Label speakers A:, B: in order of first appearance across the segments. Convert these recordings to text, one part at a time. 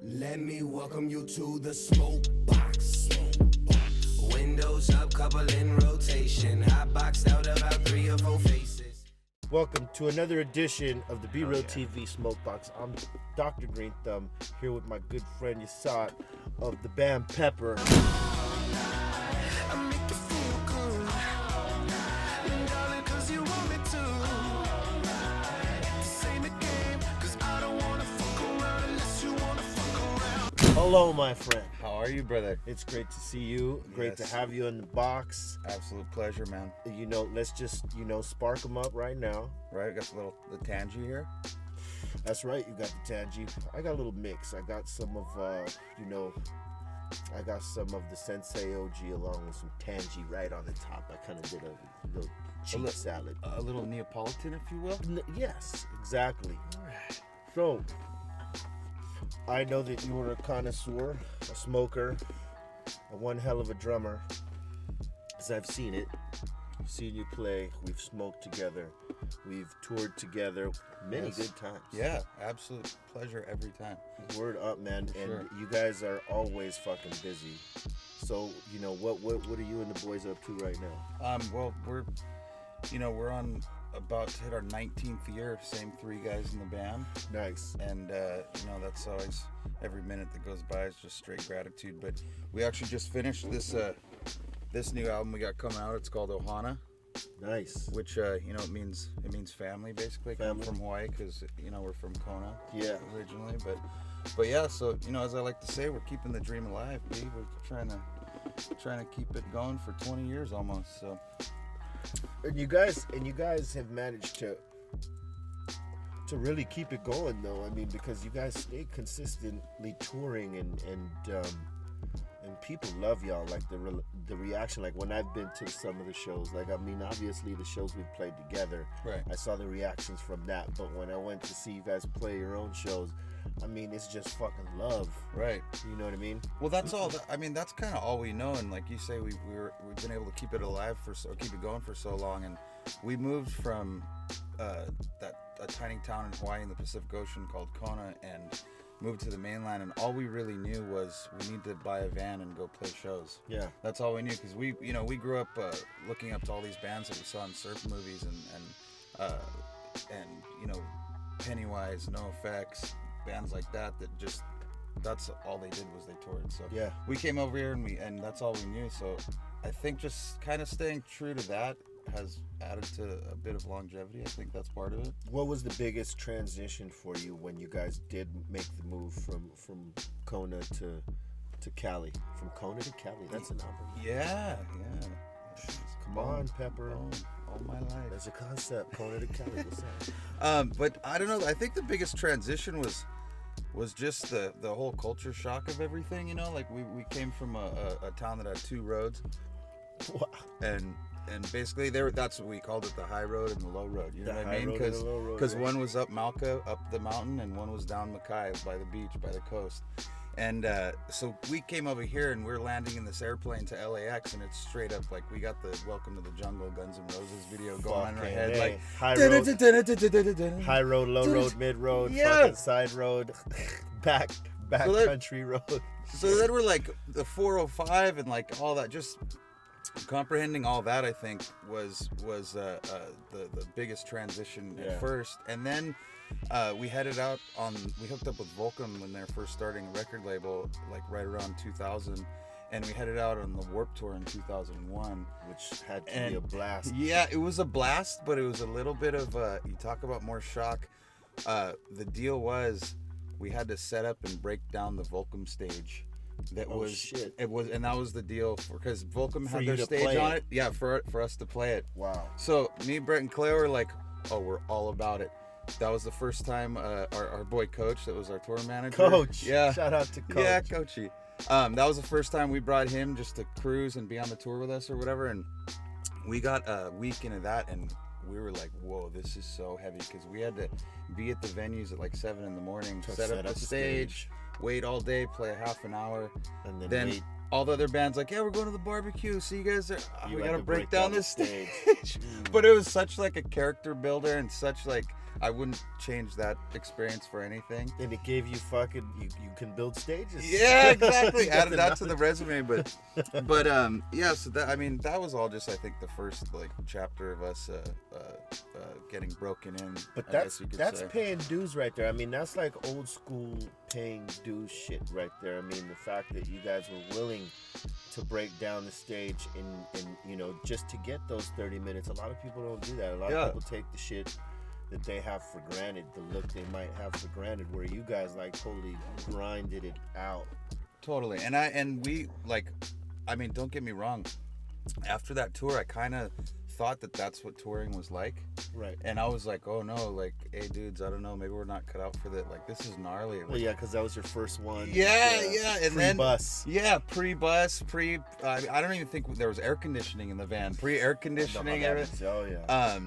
A: Let me welcome you to the Smokebox. Windows up, couple in rotation. Hot boxed out about 3 or 4 faces.
B: Welcome to another edition of the BREALTV Smokebox. I'm Dr. Green Thumb here with my good friend Yesod of the band Pepper. Hello, my friend.
C: How are you, brother?
B: It's great to see you. Great to have you in the box.
C: Absolute pleasure, man.
B: You know, let's just, spark them up right now.
C: Right, I got the tangy here.
B: That's right, you got the tangy. I got a little mix. I got some of, I got some of the Sensei OG along with some tangy right on the top. I kind of did a little cheap salad.
C: A little Neapolitan, if you will.
B: Yes, exactly. So, I know that you were a connoisseur, a smoker, one hell of a drummer, because I've seen it. I've seen you play. We've smoked together. We've toured together many good times.
C: Yeah, absolute pleasure every time.
B: Word up, man.
C: Sure.
B: And you guys are always fucking busy. So, what are you and the boys up to right now?
C: Well, we're on about to hit our 19th year, same 3 guys in the band.
B: Nice.
C: And, that's always, every minute that goes by is just straight gratitude. But we actually just finished this new album we got coming out. It's called Ohana.
B: Nice.
C: Which, it means family, basically. Come from Hawaii, because, we're from Kona originally. But yeah, so, as I like to say, we're keeping the dream alive, B. We're trying to keep it going for 20 years almost, so.
B: And you guys have managed to really keep it going, though. I mean, because you guys stay consistently touring, and people love y'all. Like the reaction, like when I've been to some of the shows, like, I mean, obviously the shows we've played together,
C: right, I
B: saw the reactions from that. But when I went to see you guys play your own shows, I mean, it's just fucking love.
C: Right.
B: You know what I mean?
C: Well, that's all. That's kind of all we know. And like you say, we've been able to keep it alive keep it going for so long. And we moved from a tiny town in Hawaii in the Pacific Ocean called Kona and moved to the mainland. And all we really knew was we need to buy a van and go play shows.
B: Yeah.
C: That's all we knew, because we grew up looking up to all these bands that we saw in surf movies and Pennywise, NoFX, bands like that just, that's all they did was they toured. So
B: yeah,
C: we came over here and that's all we knew. So I think just kind of staying true to that has added to a bit of longevity. I think that's part of it.
B: What was the biggest transition for you when you guys did make the move from Kona to Cali? From Kona to Cali, that's an album.
C: Yeah.
B: Come on, Pepper.
C: All my life.
B: There's a concept, Kona to Cali. What's that?
C: But I don't know. I think the biggest transition was just the whole culture shock of everything. Like we came from a town that had 2 roads.
B: Wow.
C: And basically that's what we called it, the high road and the low road. You know what I mean? Because one was up Malka, up the mountain, and one was down Mackay by the beach, by the coast. And so we came over here and we're landing in this airplane to LAX, and it's straight up like we got the Welcome to the Jungle Guns N' Roses video going on in our head. Like
B: high road, low road, mid road, fucking side road, back country road.
C: So then we're like the 405 and like all that, just comprehending all that, I think was the biggest transition at first. And then we headed out we hooked up with Volcom when they're first starting a record label, like right around 2000, and we headed out on the Warped Tour in 2001,
B: which had to be a blast.
C: Yeah, it was a blast, but it was a little bit of you talk about more shock. The deal was we had to set up and break down the Volcom stage. That was the deal, because Volcom had their stage on it. Yeah, for us to play it.
B: Wow.
C: So me, Brett, and Clay were like, "Oh, we're all about it." That was the first time our boy Coach, that was our tour manager.
B: Coach.
C: Yeah.
B: Shout out to Coach.
C: Yeah, Coachy. That was the first time we brought him just to cruise and be on the tour with us or whatever. And we got a week into that, and we were like, whoa, this is so heavy, because we had to be at the venues at like 7 a.m, set up the stage, wait all day, play a half an hour, and then all the other bands like, yeah, we're going to the barbecue, see you guys there. We gotta break down this stage. But it was such like a character builder and such like I wouldn't change that experience for anything.
B: And it gave you fucking you can build stages.
C: Yeah, exactly. Added that to the resume, but yeah. So that, I mean, that was all just, I think, the first like chapter of us getting broken in.
B: But
C: I
B: that's
C: guess you could
B: that's
C: say.
B: paying dues right there. I mean, that's like old school paying dues shit right there. I mean, the fact that you guys were willing to break down the stage and you know, just to get those 30 minutes. A lot of people don't do that. A lot of people take the shit that they have for granted, the look they might have for granted, where you guys like totally grinded it out.
C: Totally. And we, like, I mean, don't get me wrong. After that tour, I kind of thought that that's what touring was like.
B: Right.
C: And I was like, oh no, like, hey dudes, I don't know, maybe we're not cut out for that. Like, this is gnarly. Like,
B: Well, yeah, because that was your first one.
C: Yeah. And then
B: bus.
C: Yeah, pre-bus, I don't even think there was air conditioning in the van. Pre-air conditioning.
B: Oh yeah.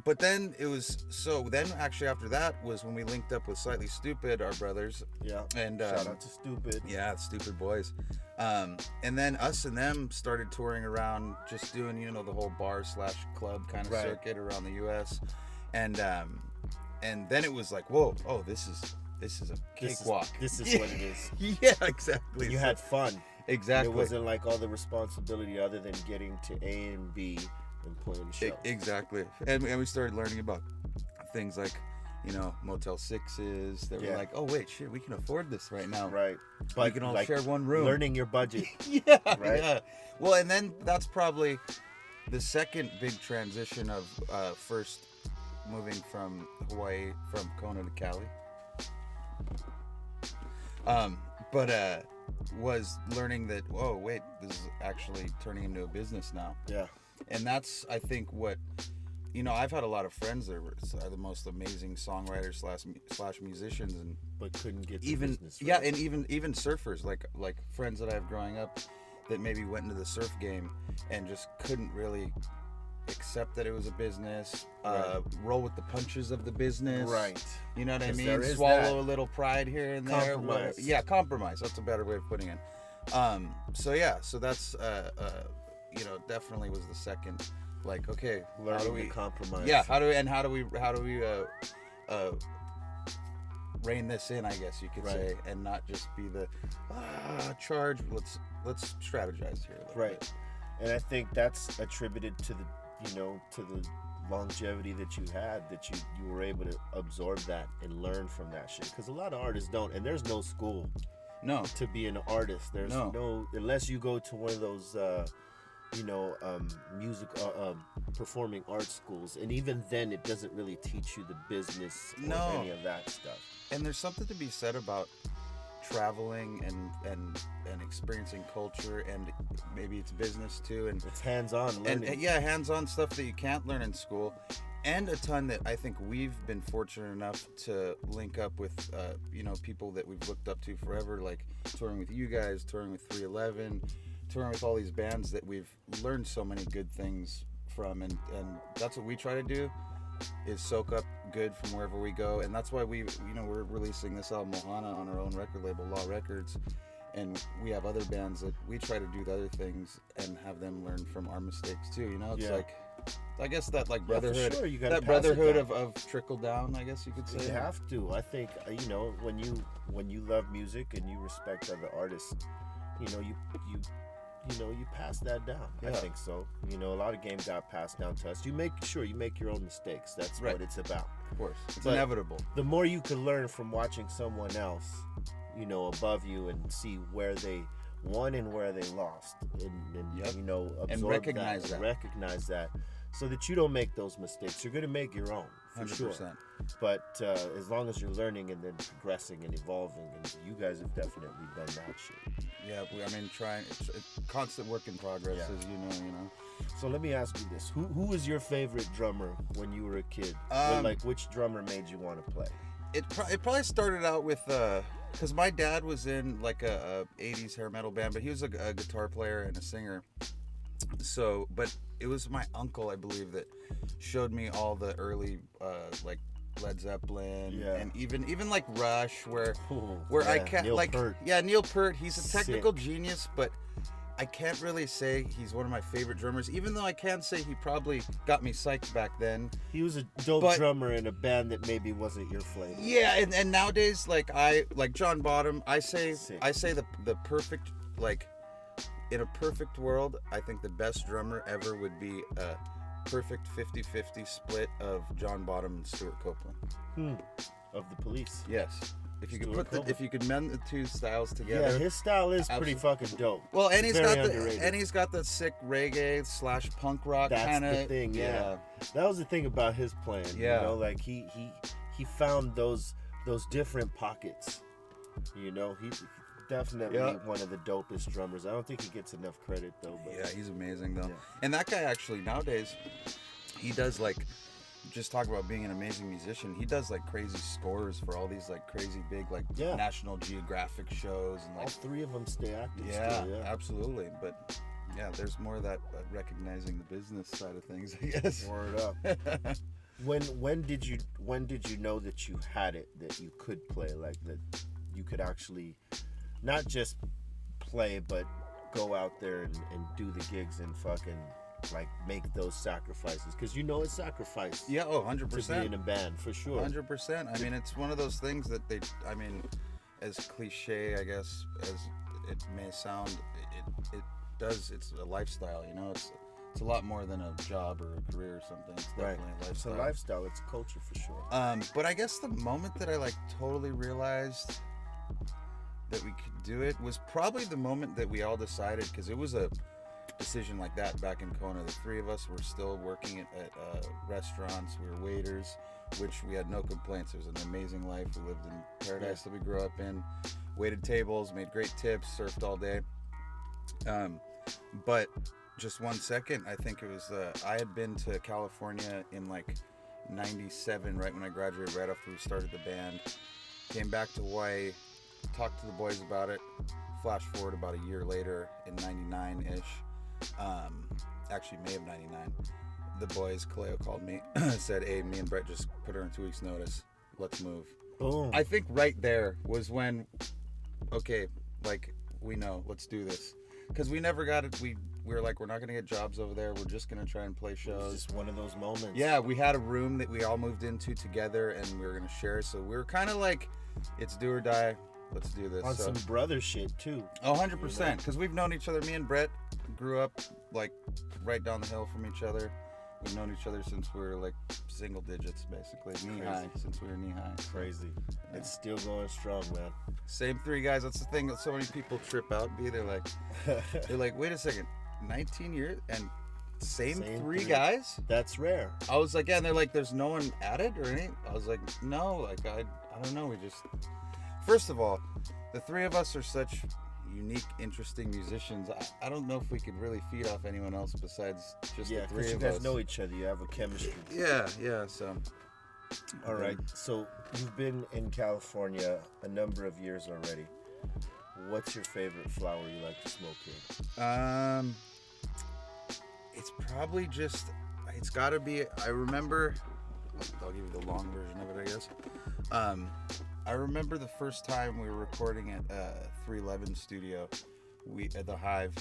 C: But then it was, so then actually after that was when we linked up with Slightly Stupid, our brothers.
B: Yeah.
C: And
B: shout out to Stupid.
C: Yeah, Stupid Boys. And then us and them started touring around, just doing, you know, the whole bar/club kind of circuit around the U.S. And then it was like, whoa, oh, this is a cakewalk.
B: This is what it is.
C: Yeah, exactly.
B: And you had fun.
C: Exactly.
B: It wasn't like all the responsibility other than getting to A and B and playing the show.
C: Exactly. And we started learning about things like, you know, Motel 6s. They were like, oh, wait, shit, we can afford this right now.
B: Right.
C: But we can all
B: like
C: share one room.
B: Learning your budget.
C: Yeah.
B: Right?
C: Yeah. Well, and then that's probably the second big transition of first moving from Hawaii, from Kona to Cali. Was learning that, whoa, wait, this is actually turning into a business now.
B: Yeah.
C: And that's, I think, what, you know, I've had a lot of friends that are the most amazing songwriters slash musicians, and
B: but couldn't get the
C: even
B: business right.
C: yeah, and even surfers, like friends that I have growing up that maybe went into the surf game and just couldn't really accept that it was a business, roll with the punches of the business,
B: right?
C: You know what I mean?
B: Swallow
C: Swallow a little pride here and there.
B: Compromise.
C: Yeah, compromise. That's a better way of putting it. So that's you know, definitely was the second. Like, okay,
B: Learning
C: how do we
B: to compromise?
C: Yeah, how do we rein this in, I guess you could say, and not just be the charge. Let's strategize here a little bit.
B: And I think that's attributed to the, you know, to the longevity that you had, that you were able to absorb that and learn from that shit. Because a lot of artists don't, and there's no school.
C: No.
B: To be an artist, there's no unless you go to one of those, music performing arts schools, and even then, it doesn't really teach you the business or any of that stuff.
C: And there's something to be said about traveling and experiencing culture, and maybe it's business too, and
B: it's hands-on learning.
C: And hands-on stuff that you can't learn in school, and a ton that I think we've been fortunate enough to link up with, people that we've looked up to forever, like touring with you guys, touring with 311, touring with all these bands that we've learned so many good things from, and that's what we try to do, is soak up good from wherever we go. And that's why we're releasing this album Mohana on our own record label, Law Records, and we have other bands that we try to do the other things and have them learn from our mistakes too. You know, it's like, I guess that like brotherhood,
B: for sure.
C: that brotherhood of trickle down, I guess you could say.
B: You have to. I think, when you love music and you respect other artists, you pass that down. I think so. A lot of games got passed down to us. You make sure you make your own mistakes. That's what it's about.
C: Of course, it's inevitable.
B: The more you can learn from watching someone else, above you, and see where they won and where they lost, and absorb
C: and recognize that.
B: Recognize that, so that you don't make those mistakes. You're gonna make your own, for
C: 100%.
B: sure. But as long as you're learning and then progressing and evolving, and you guys have definitely done that shit.
C: Yeah, trying. It's a constant work in progress, as you know.
B: So let me ask you this: Who was your favorite drummer when you were a kid? Which drummer made you want to play?
C: It probably started out with because my dad was in like a 80s hair metal band, but he was a guitar player and a singer. So, but it was my uncle, I believe, that showed me all the early like Led Zeppelin and even like Rush, where I can't
B: Neil Peart.
C: Neil Peart. He's a technical genius, but I can't really say he's one of my favorite drummers, even though I can say he probably got me psyched back then.
B: He was a dope drummer in a band that maybe wasn't your flavor.
C: Yeah, and nowadays, like John Bottom, I say the perfect, like, in a perfect world, I think the best drummer ever would be a perfect 50-50 split of John Bottom and Stuart Copeland.
B: Of the Police.
C: Yes. If you could mend the two styles together.
B: Yeah, his style is pretty fucking dope.
C: Well, and he's
B: Very
C: got that sick reggae / punk rock kind of.
B: That's the thing. Yeah. That was the thing about his playing.
C: Yeah.
B: You know, like he found those different pockets. You know, he definitely one of the dopest drummers. I don't think he gets enough credit though. But
C: yeah, he's amazing though.
B: Yeah.
C: And that guy actually nowadays, he does like. Just talk about being an amazing musician. He does like crazy scores for all these like crazy big like National Geographic shows and like
B: all three of them stay active.
C: Yeah,
B: still,
C: absolutely. But yeah, there's more of that recognizing the business side of things, I guess.
B: Word up. When did you know that you had it, that you could play, like that you could actually not just play but go out there and do the gigs and fucking like make those sacrifices, because you know it's sacrifice.
C: Yeah, 100%.
B: To be in a band, for sure.
C: 100%. I mean, it's one of those things that as cliche, I guess, as it may sound, it does. It's a lifestyle. You know, it's a lot more than a job or a career or something. It's definitely a lifestyle.
B: It's a lifestyle. It's a culture for sure.
C: But I guess the moment that I like totally realized that we could do it was probably the moment that we all decided, because it was a decision like that back in Kona. The three of us were still working at restaurants. We were waiters, which we had no complaints. It was an amazing life. We lived in paradise that we grew up in, waited tables, made great tips, surfed all day. But just 1 second, I think it was I had been to California in like 97, right when I graduated, right after we started the band. Came back to Hawaii, talked to the boys about it. Flash forward about a year later in 99-ish. Actually May of 99, the boys, Kaleo called me, said, hey, me and Brett just put her on 2 weeks notice, let's move.
B: Boom.
C: I think right there was when, okay, like, we know, let's do this, because we never got it. We were like, we're not gonna get jobs over there, we're just gonna try and play shows.
B: It's just one of those moments.
C: Yeah, we had a room that we all moved into together and we were gonna share, so we were kind of like, it's do or die, let's do this.
B: On some brother shit too.
C: 100%, because we've known each other. Me and Brett grew up like right down the hill from each other. We've known each other since we were like single digits, basically knee-high, since we were knee-high.
B: Crazy.
C: Yeah.
B: It's still going strong, man.
C: Same three guys. That's the thing that so many people trip out. They're like, wait a second, 19 years and same three guys?
B: That's rare.
C: I was like, yeah, and they're like, there's no one added or anything? I was like, no, like I don't know. We just, first of all, the three of us are such unique, interesting musicians. I don't know if we could really feed off anyone else besides just the three of us. Yeah, because you guys
B: know each other. You have a chemistry.
C: Yeah, so.
B: All right. So you've been in California a number of years already. What's your favorite flower you like to smoke here?
C: It's probably just, it's got to be, I remember, I'll give you the long version of it, I guess. I remember the first time we were recording at 311 Studio, at the Hive.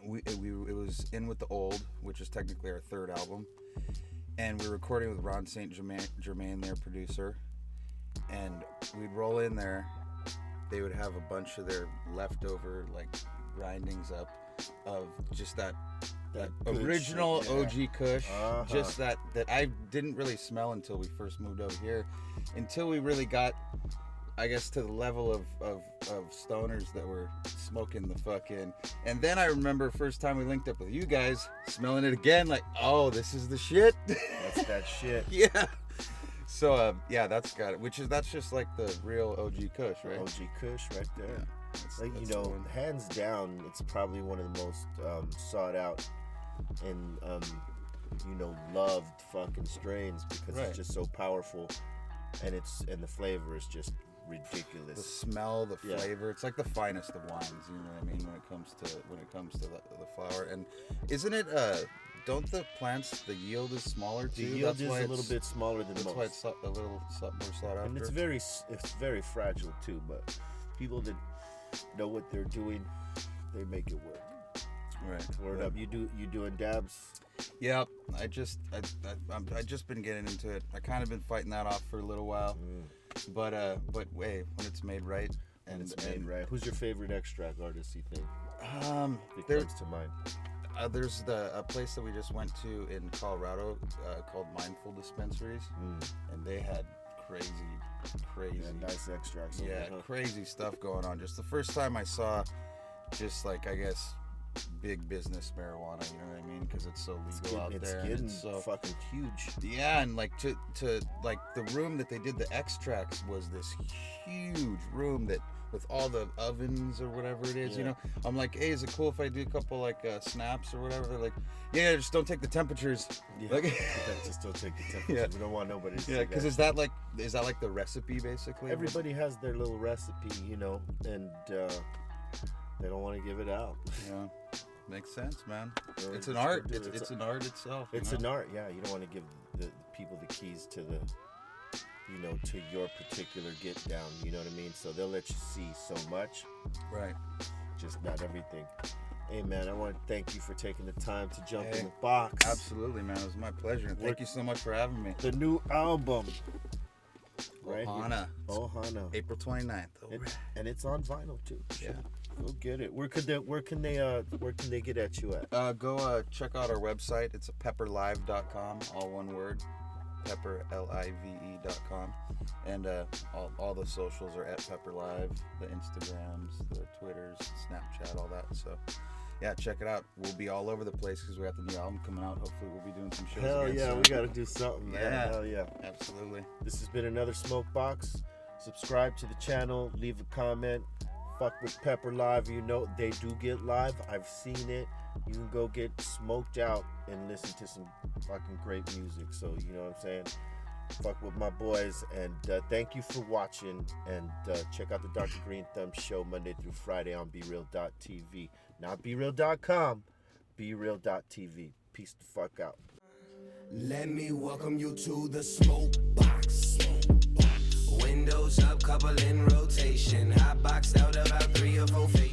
C: It was In With the Old, which is technically our third album, and we were recording with Ron St. Germain, their producer, and we'd roll in there. They would have a bunch of their leftover like grindings up of just that original shit, OG Kush, just that I didn't really smell until we first moved over here, until we really got, I guess, to the level of stoners that were smoking the fucking. And then I remember first time we linked up with you guys, smelling it again, like, oh, this is the shit.
B: That's that shit.
C: Yeah. So yeah, that's just like the real OG Kush, right?
B: OG Kush right there.
C: Yeah.
B: Like, you know, hands down, it's probably one of the most sought out and you know, loved fucking strains, because it's just so powerful, and the flavor is just ridiculous.
C: The smell, the flavor, it's like the finest of wines. You know what I mean? When it comes to the flower, and isn't it? Don't the plants, the yield is smaller too?
B: The yield is a little bit smaller than most.
C: That's why it's a little more sought after.
B: And it's very fragile too. But people that know what they're doing, they make it work.
C: Right.
B: Word up. You doing dabs?
C: Yep. I just been getting into it. I kind of been fighting that off for a little while, but wait, when it's made right.
B: And it's made right. Who's your favorite extract artist, you think? It comes to mind.
C: There's a place that we just went to in Colorado called Mindful Dispensaries, and they had crazy,
B: nice extracts.
C: Crazy stuff going on. Just the first time I saw, just like I guess, big business marijuana. You know what I mean? Because it's so legal out there.
B: It's so fucking huge.
C: Yeah, and like to like the room that they did the extracts was this huge room that with all the ovens or whatever it is. You know, I'm like, hey, is it cool if I do a couple like snaps or whatever? They're like, yeah, just don't take the temperatures.
B: Yeah,
C: like,
B: just don't take the temperatures. We don't want nobody to see that.
C: Because is that like the recipe basically?
B: Everybody has their little recipe, you know, and they don't want to give it out.
C: Yeah. Makes sense, man. It's an art. It's an art itself.
B: It's an art, yeah. You don't want to give the people the keys to the, you know, to your particular get down. You know what I mean? So they'll let you see so much.
C: Right.
B: Just not everything. Hey, man, I want to thank you for taking the time to jump in the box.
C: Absolutely, man. It was my pleasure. And thank you so much for having me.
B: The new album. Right
C: Ohana.
B: Ohana.
C: April 29th.
B: And it's on vinyl too.
C: Yeah.
B: Go get it. Where can they get at you at?
C: Go check out our website. It's pepperlive.com, all one word. pepperlive.com. And all the socials are at pepperlive, the Instagrams, the Twitters, Snapchat, all that. So yeah, check it out. We'll be all over the place because we got the new album coming out. Hopefully we'll be doing some shows.
B: Hell
C: again
B: yeah,
C: soon.
B: we got to do something, man.
C: Yeah.
B: Hell yeah.
C: Absolutely.
B: This has been another Smokebox. Subscribe to the channel. Leave a comment. Fuck with Pepper Live. You know they do get live. I've seen it. You can go get smoked out and listen to some fucking great music. So you know what I'm saying? Fuck with my boys. And thank you for watching. And check out the Dr. Green Thumb show Monday through Friday on BREAL.TV. Not BREAL.com. BREAL.TV. Peace the fuck out.
A: Let me welcome you to the Smokebox. Windows up, couple in rotation. Hot boxed out about 3 or 4 faces.